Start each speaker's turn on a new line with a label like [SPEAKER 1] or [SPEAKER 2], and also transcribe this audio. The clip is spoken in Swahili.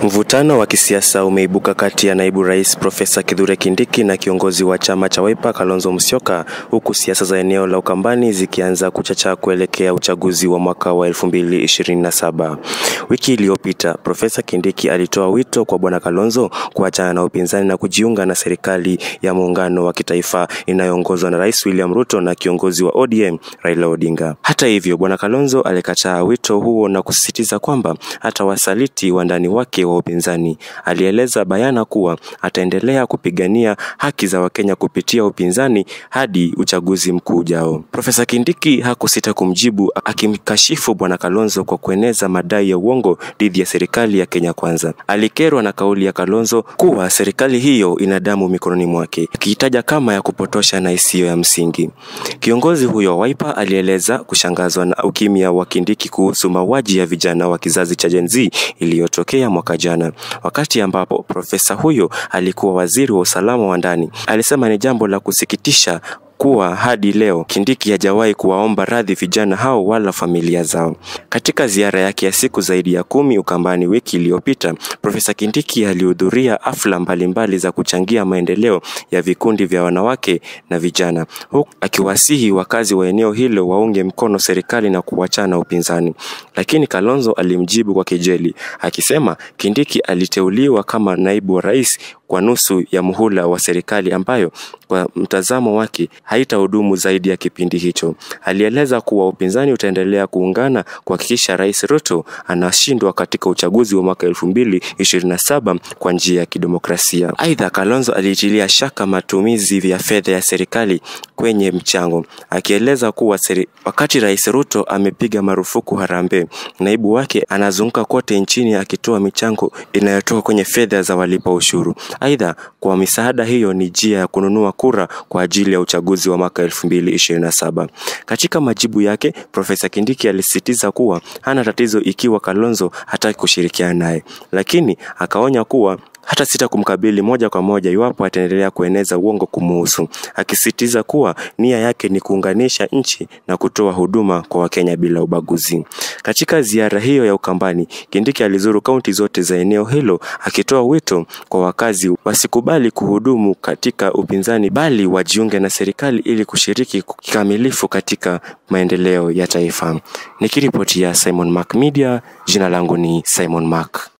[SPEAKER 1] Mvutano wa kisiasa umeibuka kati ya naibu rais Profesa Kithure Kindiki na kiongozi wa chama cha Wiper Kalonzo Musyoka, huku siasa za eneo la Ukambani zikianza kuchacha kuelekea uchaguzi wa mwaka wa 2027. Wiki iliyopita, Profesa Kindiki alitoa wito kwa bwana Kalonzo kuachana na upinzani na kujiunga na serikali ya muungano wa kitaifa inayoongozwa na Rais William Ruto na kiongozi wa ODM Raila Odinga. Hata hivyo, bwana Kalonzo alikataa wito huo na kusisitiza kwamba hatawasaliti wandani wake wa upinzani. Alieleza bayana kuwa ataendelea kupigania haki za Wakenya kupitia upinzani hadi uchaguzi mkuu ujao. Profesa Kindiki hakusita kumjibu, akimkashifu bwana Kalonzo kwa kueneza madai ya uongo dhidi ya serikali ya Kenya Kwanza. Alikerwa na kauli ya Kalonzo kuwa serikali hiyo ina damu mikononi mwake, akiitaja kama ya kupotosha na isiyo ya msingi. Kiongozi huyo wa Wiper alieleza kushangazwa na ukimya wa Kindiki kuhusu mauaji ya vijana wa kizazi cha Gen Z iliyotokea mwaka jana, wakati ambapo profesa huyo alikuwa waziri wa usalama wa ndani. Alisema ni jambo la kusikitisha kuwa hadi leo Kindiki hajawahi kuwaomba radhi vijana hao wala familia zao. Katika ziara yake ya siku zaidi ya 10 Ukambani wiki iliyopita, Profesa Kindiki alihudhuria hafla mbalimbali za kuchangia maendeleo ya vikundi vya wanawake na vijana, huku akiwasihi wakazi wa eneo hilo waunge mkono serikali na kuachana upinzani. Lakini Kalonzo alimjibu kwa kejeli, akisema Kindiki aliteuliwa kama naibu wa rais kwa nusu ya muhula wa serikali ambayo kwa mtazamo wake haitahudumu zaidi ya kipindi hicho. Alieleza kuwa upinzani utaendelea kuungana kuhakikisha Rais Ruto anashindwa katika uchaguzi wa mwaka 2027 kwa njia ya kidemokrasia. Aidha, Kalonzo alitilia shaka matumizi ya fedha ya serikali kwenye mchango, akieleza kuwa wakati Rais Ruto amepiga marufuku harambee, naibu wake anazunguka kote nchini akitoa michango inayotoka kwenye fedha za walipa ushuru. Aidha, kwa misaada hiyo ni njia ya kununua kura kwa ajili ya uchaguzi wa mwaka 2027. Katika majibu yake, Profesa Kindiki alisisitiza kuwa hana tatizo ikiwa Kalonzo hataki kushirikiana naye, lakini akaonya kuwa hata sita kumkabili moja kwa moja iwapo ataendelea kueneza uongo kumuhusu, akisisitiza kuwa nia yake ni kuunganisha nchi na kutoa huduma kwa Wakenya bila ubaguzi. Katika ziara hiyo ya Ukambani, Kindiki alizuru kaunti zote za eneo hilo, akitoa wito kwa wakazi wasikubali kuhudumu katika upinzani bali wajiunge na serikali ili kushiriki kikamilifu katika maendeleo ya taifa. Nikiripotia Simon Mark Media, jina langu ni Simon Mark.